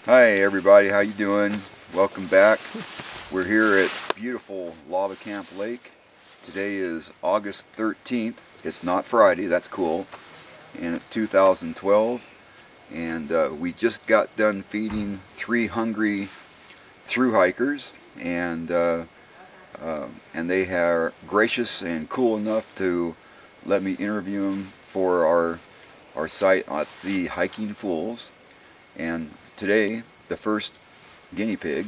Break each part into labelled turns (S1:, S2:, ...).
S1: Hi everybody, how you doing? Welcome back. We're here at beautiful Lava Camp Lake. Today is August 13th. It's not Friday, that's cool. And it's 2012. And we just got done feeding 3 hungry thru hikers, and they are gracious and cool enough to let me interview them for our site at the Hiking Fools. And today, the first guinea pig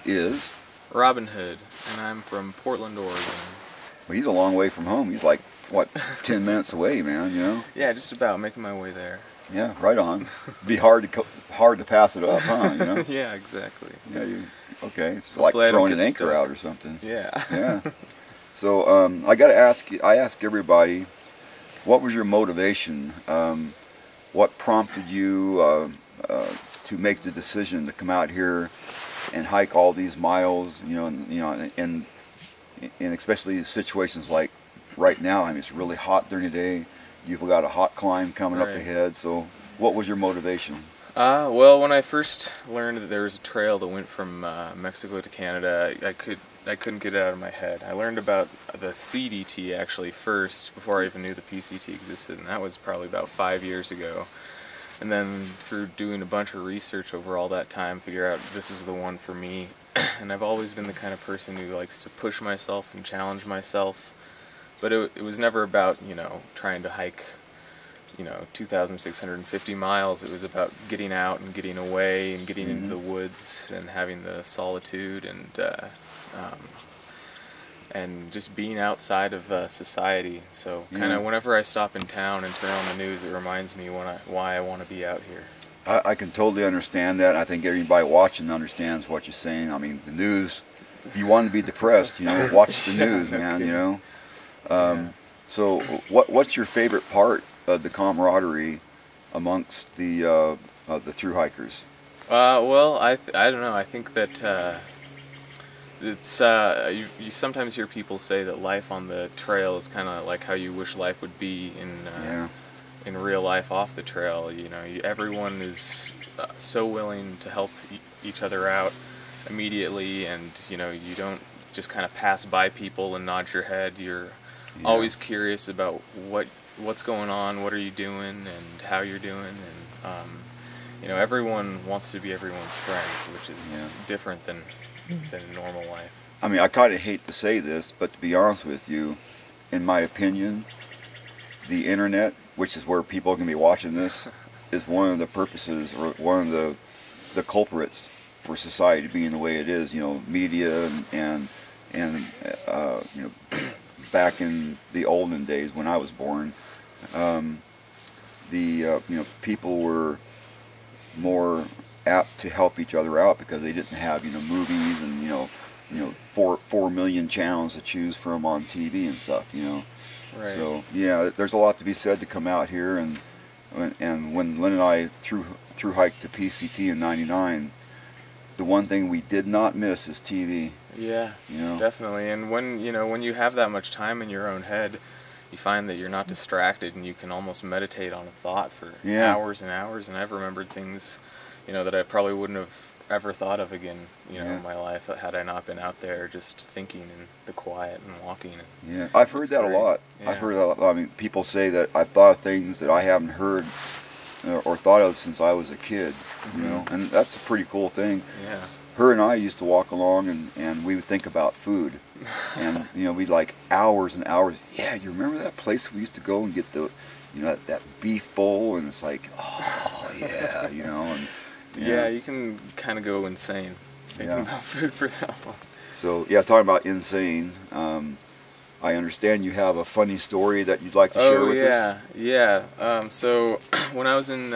S1: is
S2: Robinhood, and I'm from Portland, Oregon.
S1: Well, he's a long way from home. He's like, what, 10 minutes away, man, you know?
S2: Yeah, just about making my way there.
S1: Yeah, right on. Be hard to pass it up, huh, you know?
S2: Yeah, exactly.
S1: Yeah, okay. It's like throwing an anchor out or something.
S2: Yeah.
S1: Yeah. So, I got to ask you, I ask everybody, what was your motivation? What prompted you to make the decision to come out here and hike all these miles, and especially situations like right now? I mean, it's really hot during the day. You've got a hot climb coming up ahead. So, what was your motivation?
S2: Well, when I first learned that there was a trail that went from Mexico to Canada, I couldn't get it out of my head. I learned about the CDT actually first before I even knew the PCT existed, and that was probably about 5 years ago. And then through doing a bunch of research over all that time, figure out this is the one for me. And I've always been the kind of person who likes to push myself and challenge myself. But it was never about, trying to hike, 2,650 miles. It was about getting out and getting away and getting into the woods and having the solitude and just being outside of society. So kind of whenever I stop in town and turn on the news, it reminds me why I want to be out here.
S1: I can totally understand that. I think everybody watching understands what you're saying. I mean, the news, if you want to be depressed, watch the news, man, So what's your favorite part of the camaraderie amongst the thru hikers?
S2: Well, I don't know. I think that it's you sometimes hear people say that life on the trail is kind of like how you wish life would be in real life off the trail. Everyone is so willing to help each other out immediately, and you don't just kind of pass by people and nod your head. You're always curious about what's going on, what are you doing, and how you're doing, and everyone wants to be everyone's friend, which is different than normal life.
S1: I mean, I kind of hate to say this, but to be honest with you, in my opinion, the internet, which is where people are going to be watching this, is one of the purposes, or one of the culprits for society being the way it is. Media and back in the olden days when I was born, people were more apt to help each other out because they didn't have movies and 4 million channels to choose from on TV and stuff.
S2: Right.
S1: So yeah, there's a lot to be said to come out here, and when Lynn and I through hiked to PCT in '99, the one thing we did not miss is TV.
S2: Yeah, definitely. And when you have that much time in your own head, you find that you're not distracted, and you can almost meditate on a thought for hours and hours. And I've remembered things, that I probably wouldn't have ever thought of again, in my life had I not been out there just thinking in the quiet and walking.
S1: Yeah, I've heard that a lot. Yeah. I've heard that a lot. I mean, people say that I've thought of things that I haven't heard or thought of since I was a kid, and that's a pretty cool thing.
S2: Yeah.
S1: Her and I used to walk along, and we would think about food, and we'd like hours and hours. Yeah, you remember that place we used to go and get the, that beef bowl, and it's like, oh yeah, and
S2: yeah, you can kind of go insane thinking about food for that long.
S1: So yeah, talking about insane. I understand you have a funny story that you'd like to share with us.
S2: Yeah. So when I was in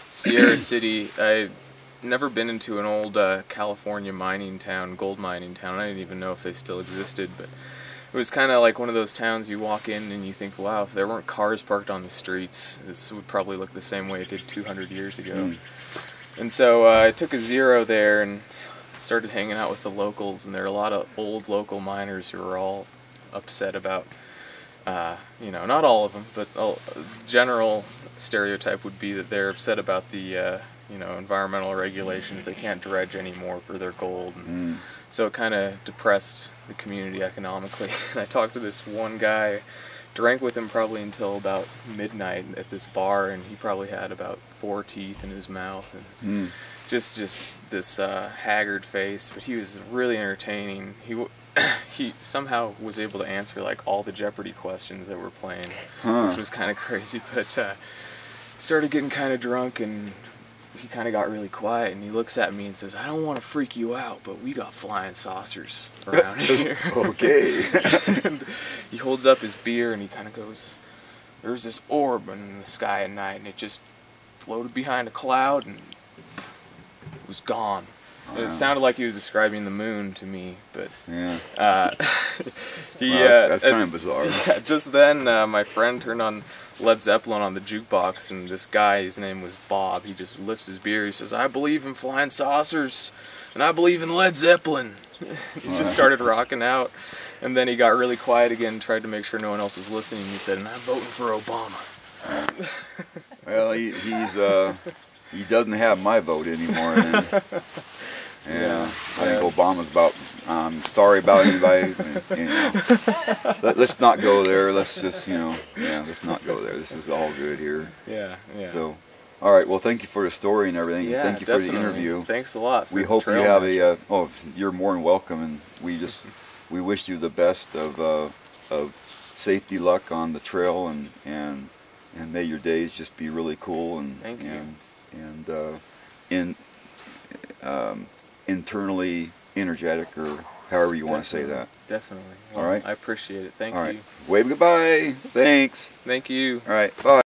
S2: Sierra City, I'd never been into an old California mining town, gold mining town. I didn't even know if they still existed, but it was kind of like one of those towns you walk in and you think, wow, if there weren't cars parked on the streets, this would probably look the same way it did 200 years ago. And so I took a zero there and started hanging out with the locals, and there are a lot of old local miners who are all upset about, not all of them, but a general stereotype would be that they're upset about the environmental regulations. They can't dredge anymore for their gold. And so it kind of depressed the community economically. And I talked to this one guy, drank with him probably until about midnight at this bar, and he probably had about 4 teeth in his mouth and just this haggard face. But he was really entertaining. He somehow was able to answer like all the Jeopardy questions that we're playing, which was kind of crazy. But started getting kind of drunk, and he kind of got really quiet, and he looks at me and says, "I don't want to freak you out, but we got flying saucers around here."
S1: Okay.
S2: And he holds up his beer and he kind of goes, "There's this orb in the sky at night, and it just floated behind a cloud and it was gone." Wow. It sounded like he was describing the moon to me, but
S1: yeah, that's kind of bizarre.
S2: Yeah, just then my friend turned on Led Zeppelin on the jukebox, and this guy, his name was Bob, he just lifts his beer, he says, "I believe in flying saucers, and I believe in Led Zeppelin." He just started rocking out, and then he got really quiet again, tried to make sure no one else was listening, he said, "And I'm voting for Obama."
S1: Well, he doesn't have my vote anymore, then. Yeah, I think Obama's about, sorry about anybody, let's not go there, let's just, let's not go there, this is all good here.
S2: Yeah.
S1: So, alright, well thank you for the story and everything,
S2: yeah,
S1: thank you
S2: definitely.
S1: for the interview.
S2: Thanks a lot for
S1: we hope you have you're more than welcome, and we wish you the best of safety, luck on the trail, and may your days just be really cool, and
S2: thank you.
S1: And internally energetic, or however you want to say that.
S2: Definitely. Well,
S1: all right.
S2: I appreciate it. Thank you.
S1: All right. Wave goodbye. Thanks.
S2: Thank you.
S1: All right. Bye.